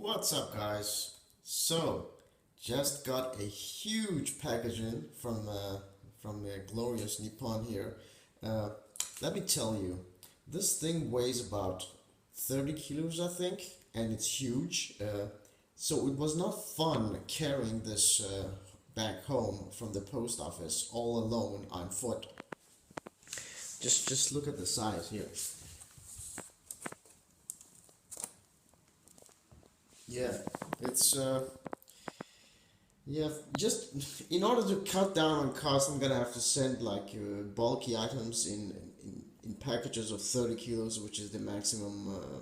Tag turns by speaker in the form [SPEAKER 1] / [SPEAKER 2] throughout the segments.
[SPEAKER 1] What's up, guys? So, just got a huge package in from glorious Nippon here. Uh, Let me tell you, this thing weighs about 30 kilos, I think, and it's huge. So it was not fun carrying this back home from the post office all alone on foot. Just look at the size here. Yeah, it's yeah, just in order to cut down on costs, I'm gonna have to send like bulky items in packages of 30 kilos, which is the maximum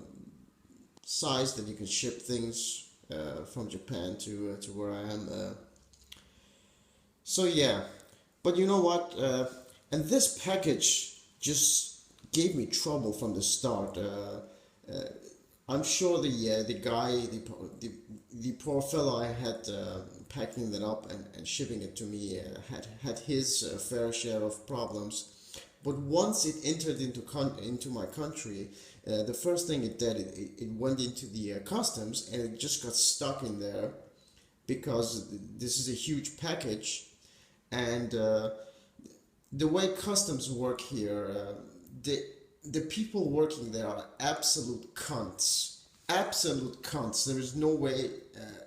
[SPEAKER 1] size that you can ship things from Japan to where I am. So yeah, but you know what? And this package just gave me trouble from the start. I'm sure the guy, the poor fellow I had packing that up and shipping it to me had his fair share of problems. But once it entered into my country, the first thing it did, it went into the customs and it just got stuck in there because this is a huge package, and the way customs work here, the people working there are absolute cunts. Absolute cunts. There is no way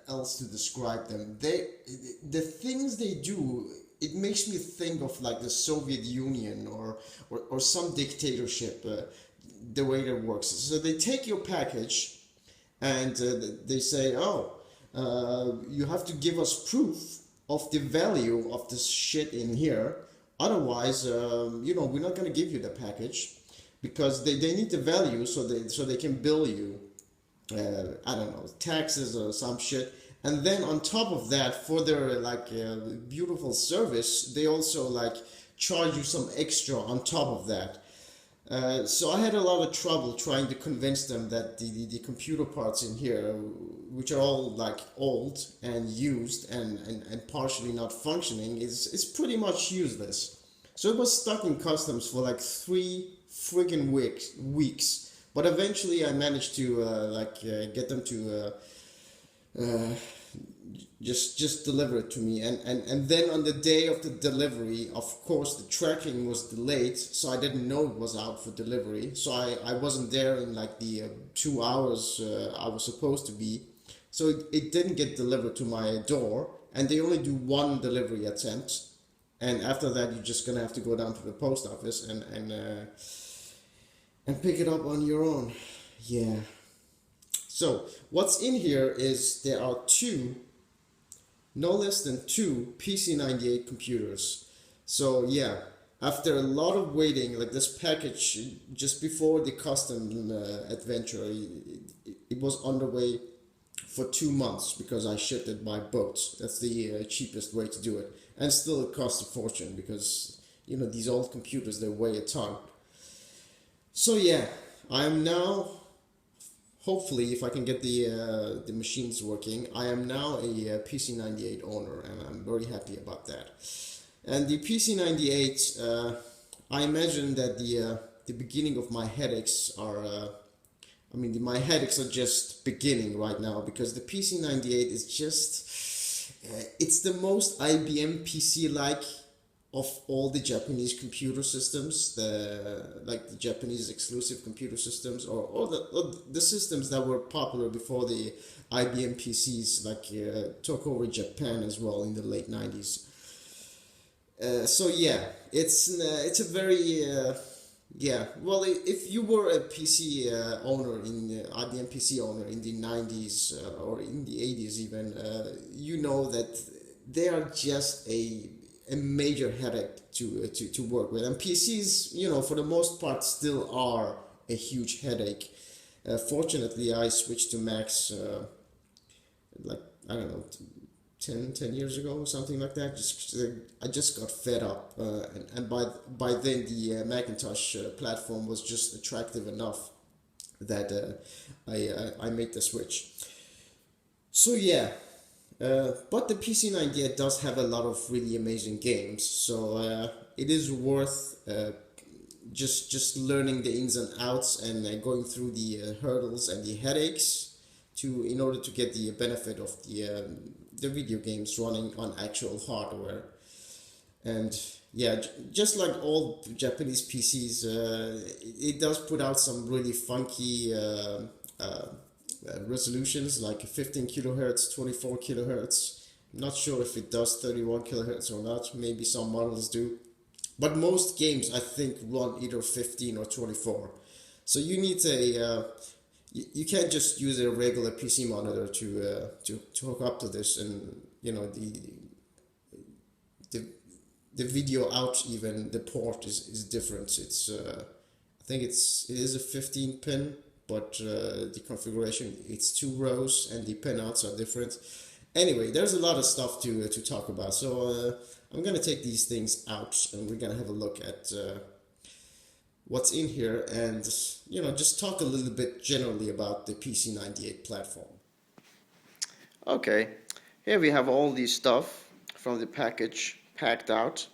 [SPEAKER 1] else to describe them. The things they do, it makes me think of like the Soviet Union or some dictatorship. The way that works. So they take your package, and they say, "Oh, you have to give us proof of the value of this shit in here. Otherwise, we're not gonna give you the package." Because they need the value so they can bill you I don't know, taxes or some shit, and then on top of that, for their beautiful service, they also like charge you some extra on top of that. So I had a lot of trouble trying to convince them that the computer parts in here, which are all like old and used and partially not functioning, is pretty much useless. So it was stuck in customs for like 3 freaking weeks. But eventually I managed to get them to uh, just deliver it to me, and then on the day of the delivery, of course the tracking was delayed, so I didn't know it was out for delivery, so I wasn't there in like the 2 hours I was supposed to be, so it didn't get delivered to my door, and they only do one delivery attempt, and after that you're just gonna have to go down to the post office and pick it up on your own. Yeah. So what's in here is there are no less than two PC-98 computers. So yeah, after a lot of waiting, like this package just before the custom adventure, it was underway for 2 months because I shipped it by boat. That's the cheapest way to do it, and still it costs a fortune because these old computers, they weigh a ton. So yeah, I am now, hopefully, if I can get the machines working, I am now a PC-98 owner, and I'm very happy about that. And the PC-98, I imagine that the beginning of my headaches are, my headaches are just beginning right now, because the PC-98 is just, it's the most IBM PC-like of all the Japanese computer systems, the Japanese exclusive computer systems, or the systems that were popular before the IBM PCs took over Japan as well in the late 90s. So yeah, it's a very yeah. Well, if you were a PC owner IBM PC owner in the 90s or in the 80s even, you know that they are just a major headache to work with, and PCs, for the most part, still are a huge headache. Fortunately, I switched to Macs I don't know, 10 years ago or something like that. I just got fed up, and by then the Macintosh platform was just attractive enough that I made the switch. So yeah. But the PC-98 does have a lot of really amazing games, so it is worth just learning the ins and outs and going through the hurdles and the headaches in order to get the benefit of the video games running on actual hardware. And yeah, just like all Japanese PCs, it does put out some really funky resolutions, like 15 kilohertz, 24 kilohertz. I'm not sure if it does 31 kilohertz or not. Maybe some models do, but most games I think run either 15 or 24. So you need you can't just use a regular PC monitor to hook up to this, and you know the the video out, even the port is different. It's I think it is a 15 pin, but the configuration, it's 2 rows and the pin outs are different. Anyway, there's a lot of stuff to talk about, so I'm gonna take these things out and we're gonna have a look at what's in here, and you know, just talk a little bit generally about the PC-98 platform.
[SPEAKER 2] Okay, here we have all these stuff from the package packed out.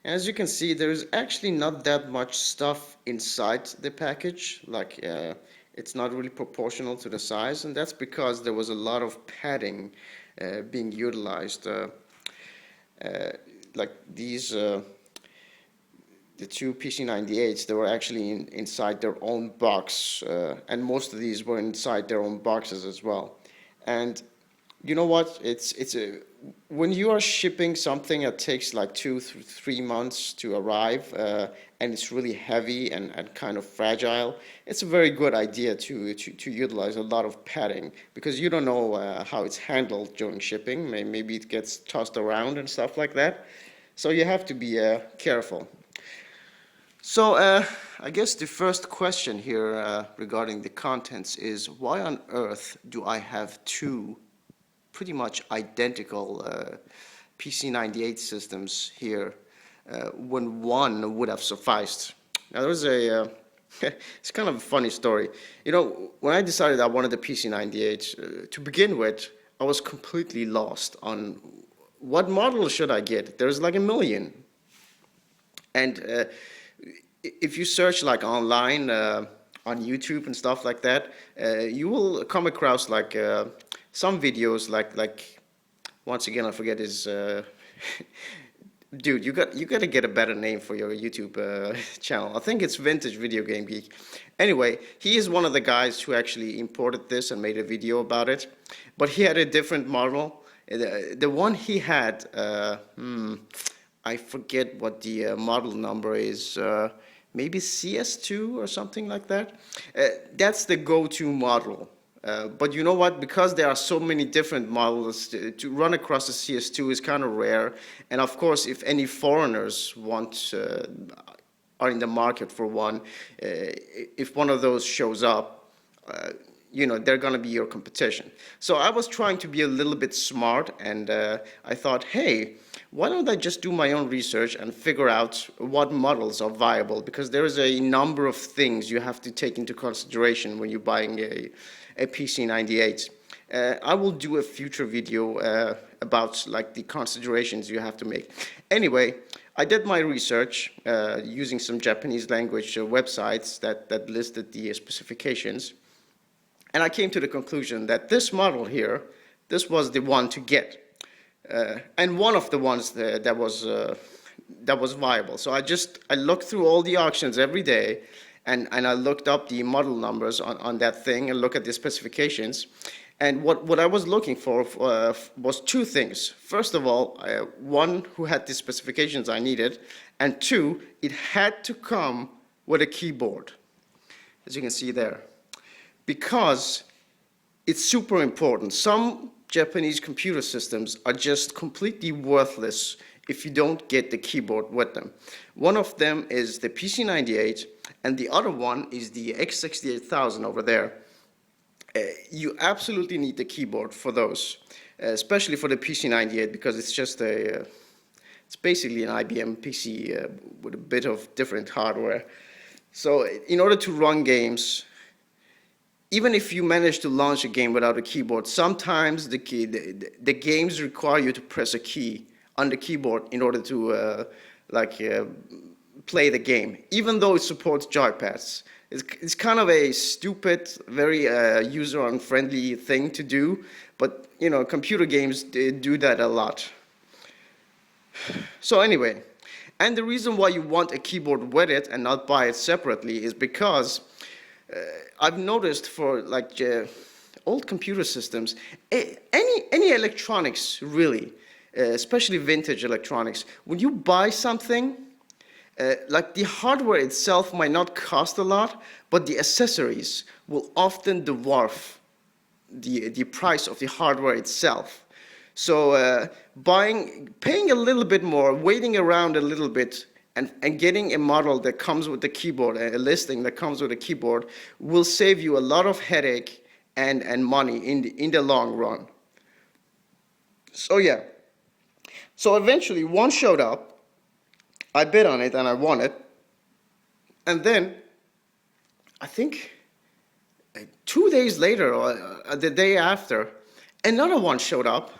[SPEAKER 2] As you can see, there's actually not that much stuff inside the package. Like it's not really proportional to the size, and that's because there was a lot of padding being utilized. Like these the two PC-98s, they were actually inside their own box, and most of these were inside their own boxes as well. And you know what? When you are shipping something that takes like 2-3 months to arrive, and it's really heavy and kind of fragile, it's a very good idea to utilize a lot of padding, because you don't know how it's handled during shipping. Maybe it gets tossed around and stuff like that. So you have to be careful. So I guess the first question here regarding the contents is, why on earth do I have two pretty much identical PC-98 systems here when one would have sufficed? Now there's it's kind of a funny story. You know, when I decided I wanted the PC-98, to begin with, I was completely lost on what model should I get. There's like a million. And if you search like online on YouTube and stuff like that, you will come across like some videos like once again I forget his dude, you got to get a better name for your YouTube channel. I think it's Vintage Video Game Geek. Anyway, he is one of the guys who actually imported this and made a video about it, but he had a different model. The one he had, I forget what the model number is. Maybe CS2 or something like that. That's the go-to model. But you know what? Because there are so many different models, to run across a CS2 is kind of rare. And of course, if any foreigners are in the market for one, if one of those shows up, you know, they're going to be your competition. So I was trying to be a little bit smart, and I thought, hey, why don't I just do my own research and figure out what models are viable? Because there is a number of things you have to take into consideration when you're buying a PC-98. I will do a future video about like the considerations you have to make. Anyway, I did my research using some Japanese language websites that listed the specifications. And I came to the conclusion that this model here, this was the one to get. And one of the ones that was viable. So I looked through all the auctions every day, and I looked up the model numbers on that thing and look at the specifications. And what I was looking for was two things. First of all, one, who had the specifications I needed, and two, it had to come with a keyboard, as you can see there, because it's super important. Some Japanese computer systems are just completely worthless if you don't get the keyboard with them. One of them is the PC-98, and the other one is the X68000 over there. You absolutely need the keyboard for those, especially for the PC-98, because it's just it's basically an IBM PC with a bit of different hardware. So in order to run games, even if you manage to launch a game without a keyboard, sometimes the games require you to press a key on the keyboard in order to play the game. Even though it supports joypads, It's kind of a stupid, very user-unfriendly thing to do, but you know, computer games do that a lot. So anyway, and the reason why you want a keyboard with it and not buy it separately is because I've noticed for like old computer systems, any electronics really, especially vintage electronics, when you buy something, like the hardware itself might not cost a lot, but the accessories will often dwarf the price of the hardware itself. So paying a little bit more, waiting around a little bit, and getting a model that comes with the keyboard, a listing that comes with a keyboard, will save you a lot of headache and money in the long run. So yeah. So eventually one showed up, I bid on it and I won it, and then I think 2 days later or the day after, another one showed up,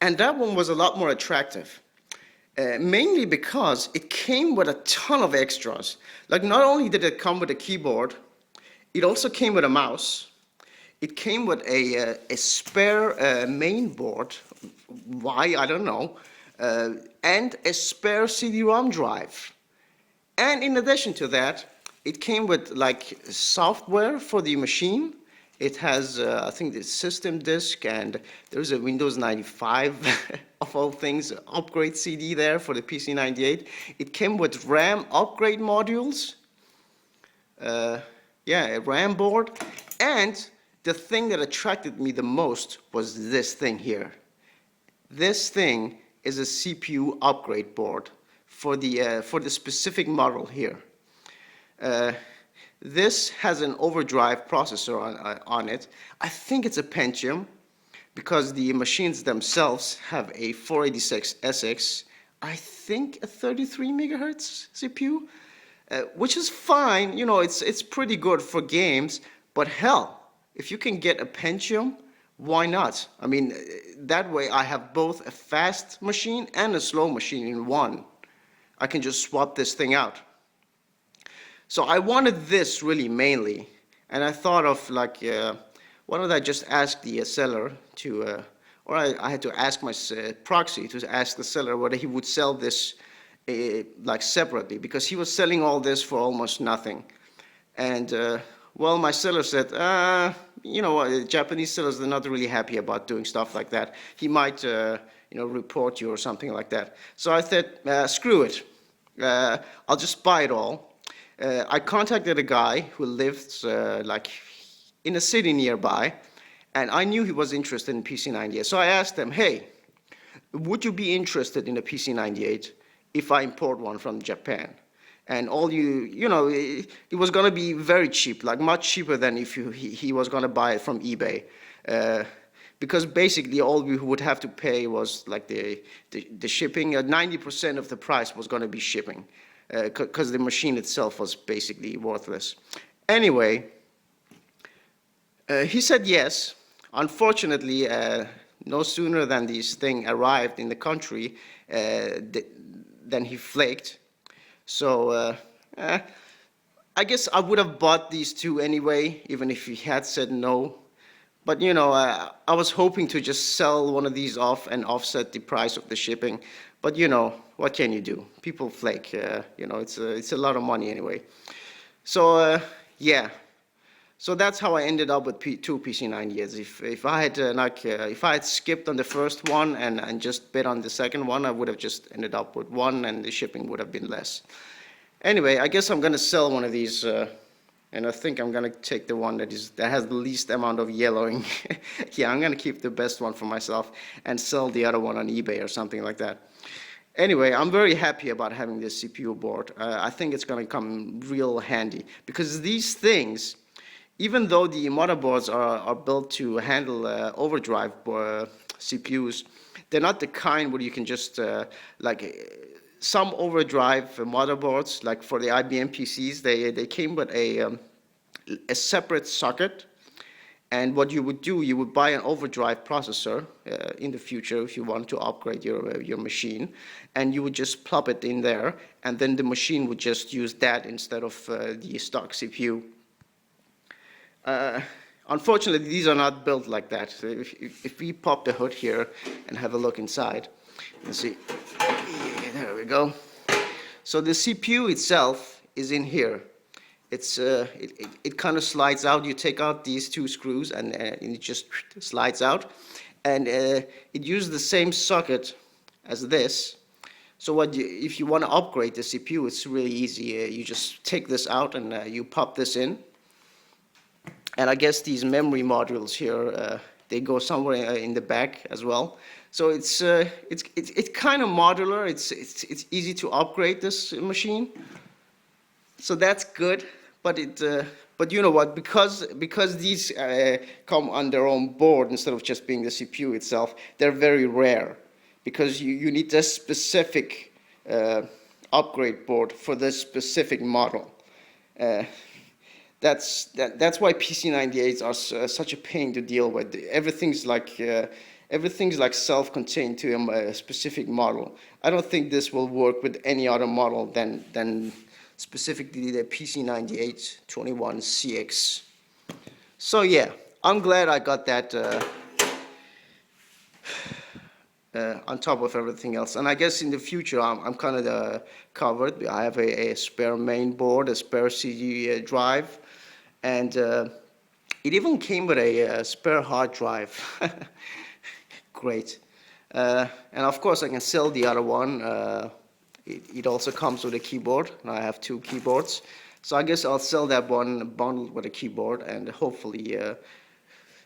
[SPEAKER 2] and that one was a lot more attractive. Mainly because it came with a ton of extras. Like, not only did it come with a keyboard, it also came with a mouse. It came with a spare main board, why, I don't know, and a spare CD-ROM drive. And in addition to that, it came with like software for the machine. It has, I think, the system disk, and there's a Windows 95, of all things, upgrade CD there for the PC-98. It came with RAM upgrade modules, yeah, a RAM board, and the thing that attracted me the most was this thing here. This thing is a CPU upgrade board for the specific model here. This has an overdrive processor on it. I think it's a Pentium because the machines themselves have a 486SX, I think a 33 megahertz CPU, which is fine. You know, it's pretty good for games, but hell, if you can get a Pentium, why not? I mean, that way I have both a fast machine and a slow machine in one. I can just swap this thing out. So I wanted this really mainly, and I thought of like, why don't I just ask the seller to, or I had to ask my proxy to ask the seller whether he would sell this like separately, because he was selling all this for almost nothing. And well, my seller said, you know, Japanese sellers, they're not really happy about doing stuff like that. He might, you know, report you or something like that. So I said, screw it. I'll just buy it all. I contacted a guy who lived like in a city nearby, and I knew he was interested in PC-98. So I asked him, hey, would you be interested in a PC-98 if I import one from Japan? And all you know, it was going to be very cheap, like much cheaper than if he was going to buy it from eBay. Because basically all we would have to pay was like the shipping. 90% of the price was going to be shipping, because the machine itself was basically worthless. Anyway, he said yes. Unfortunately, no sooner than this thing arrived in the country than he flaked. So I guess I would have bought these two anyway, even if he had said no. But you know, I was hoping to just sell one of these off and offset the price of the shipping. But you know, what can you do? People flake. You know, it's a lot of money anyway. So yeah. So that's how I ended up with two PC-98s. If I had if I had skipped on the first one and just bid on the second one, I would have just ended up with one, and the shipping would have been less. Anyway, I guess I'm gonna sell one of these, and I think I'm gonna take the one that has the least amount of yellowing. Yeah, I'm gonna keep the best one for myself and sell the other one on eBay or something like that. Anyway, I'm very happy about having this CPU board. I think it's gonna come real handy, because these things, even though the motherboards are built to handle overdrive CPUs, they're not the kind where you can just, like some overdrive motherboards, like for the IBM PCs, they came with a separate socket, And what you would do, you would buy an overdrive processor in the future if you want to upgrade your machine, and you would just plop it in there, and then the machine would just use that instead of the stock CPU. Unfortunately, these are not built like that. So if we pop the hood here and have a look inside, let's see. Yeah, there we go. So the CPU itself is in here. It kind of slides out. You take out these two screws and it just slides out. And it uses the same socket as this. So if you want to upgrade the CPU, it's really easy. You just take this out and you pop this in. And I guess these memory modules here, they go somewhere in the back as well. So it's kind of modular. It's easy to upgrade this machine. So that's good. But you know what? Because these come on their own board instead of just being the CPU itself, they're very rare. Because you need this specific upgrade board for this specific model. That's why PC-98s are such a pain to deal with. Everything's like self-contained to a specific model. I don't think this will work with any other model than specifically the PC-98 21CX. So yeah, I'm glad I got that on top of everything else. And I guess in the future I'm kind of covered. I have a spare main board, a spare CD drive. And it even came with a spare hard drive. Great. And of course I can sell the other one. It also comes with a keyboard, and I have two keyboards. So I guess I'll sell that one bundled with a keyboard and hopefully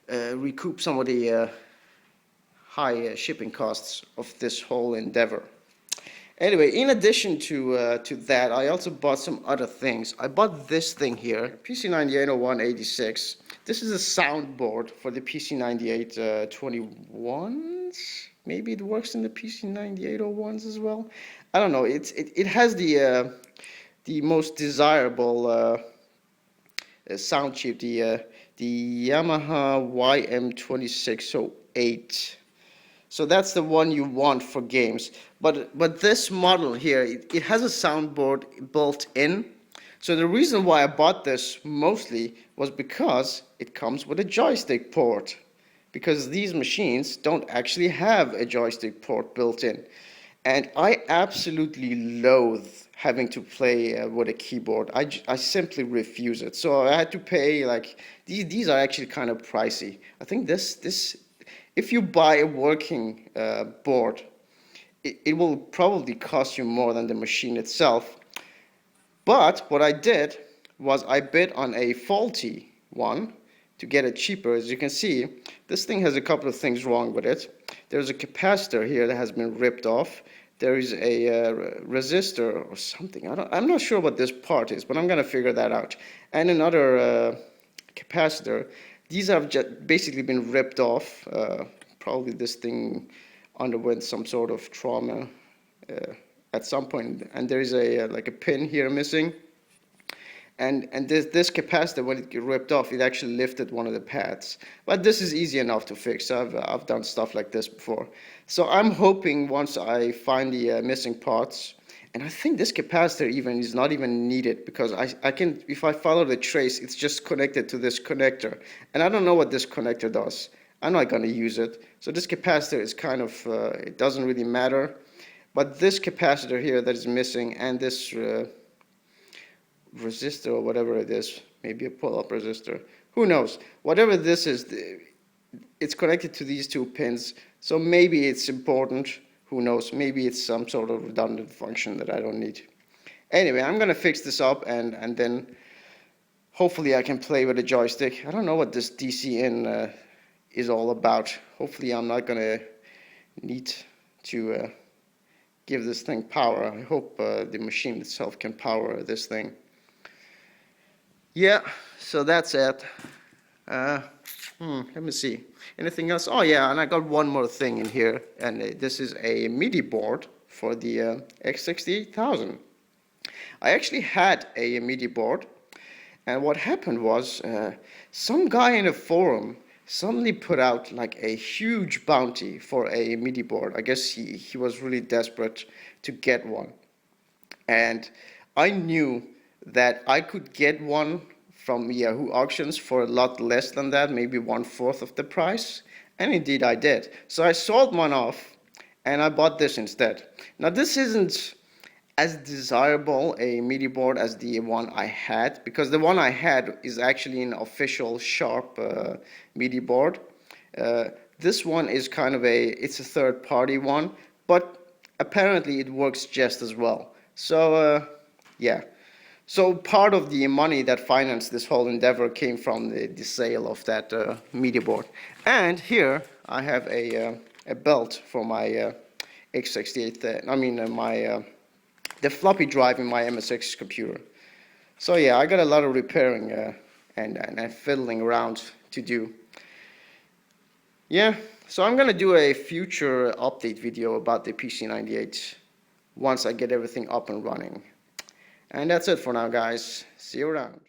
[SPEAKER 2] recoup some of the high shipping costs of this whole endeavor. Anyway, in addition to that, I also bought some other things. I bought this thing here, PC-980186. This is a soundboard for the PC-98 21s. Maybe it works in the PC-9801s as well. I don't know. It has the most desirable sound chip, the Yamaha YM2608. So that's the one you want for games. But this model here, it has a soundboard built in. So the reason why I bought this mostly was because it comes with a joystick port. Because these machines don't actually have a joystick port built in. And I absolutely loathe having to play with a keyboard. I simply refuse it. So I had to pay, like, these are actually kind of pricey. I think this if you buy a working board, it will probably cost you more than the machine itself. But what I did was I bid on a faulty one to get it cheaper. As you can see, this thing has a couple of things wrong with it. There's a capacitor here that has been ripped off. There is a resistor or something. I'm not sure what this part is, but I'm going to figure that out. And another capacitor. These have just basically been ripped off. Probably this thing underwent some sort of trauma at some point. And there is like a pin here missing. And this capacitor, when it got ripped off, it actually lifted one of the pads. But this is easy enough to fix. I've done stuff like this before. So I'm hoping once I find the missing parts, and I think this capacitor even is not even needed because I can, if I follow the trace, it's just connected to this connector. And I don't know what this connector does. I'm not going to use it. So this capacitor is kind of, it doesn't really matter. But this capacitor here that is missing and this resistor or whatever it is, maybe a pull-up resistor, who knows? Whatever this is, it's connected to these two pins. So maybe it's important. Who knows? Maybe it's some sort of redundant function that I don't need. Anyway, I'm going to fix this up and then hopefully I can play with a joystick. I don't know what this DC in is all about. Hopefully I'm not going to need to give this thing power. I hope the machine itself can power this thing. Yeah, so that's it. Let me see. Anything else? Oh yeah, and I got one more thing in here, and this is a MIDI board for the X68000. I actually had a MIDI board, And what happened was some guy in a forum suddenly put out like a huge bounty for a MIDI board. I guess he was really desperate to get one. And I knew that I could get one from Yahoo auctions for a lot less than that, maybe 1/4 of the price. And indeed I did. So I sold one off and I bought this instead. Now this isn't as desirable a MIDI board as the one I had, because the one I had is actually an official Sharp MIDI board. This one is kind of it's a third-party one, but apparently it works just as well. So yeah. So part of the money that financed this whole endeavor came from the sale of that MIDI board. And here I have a belt for my x68. The floppy drive in my MSX computer. So yeah, I got a lot of repairing and fiddling around to do. Yeah, so I'm gonna do a future update video about the PC-98 once I get everything up and running. And that's it for now, guys. See you around.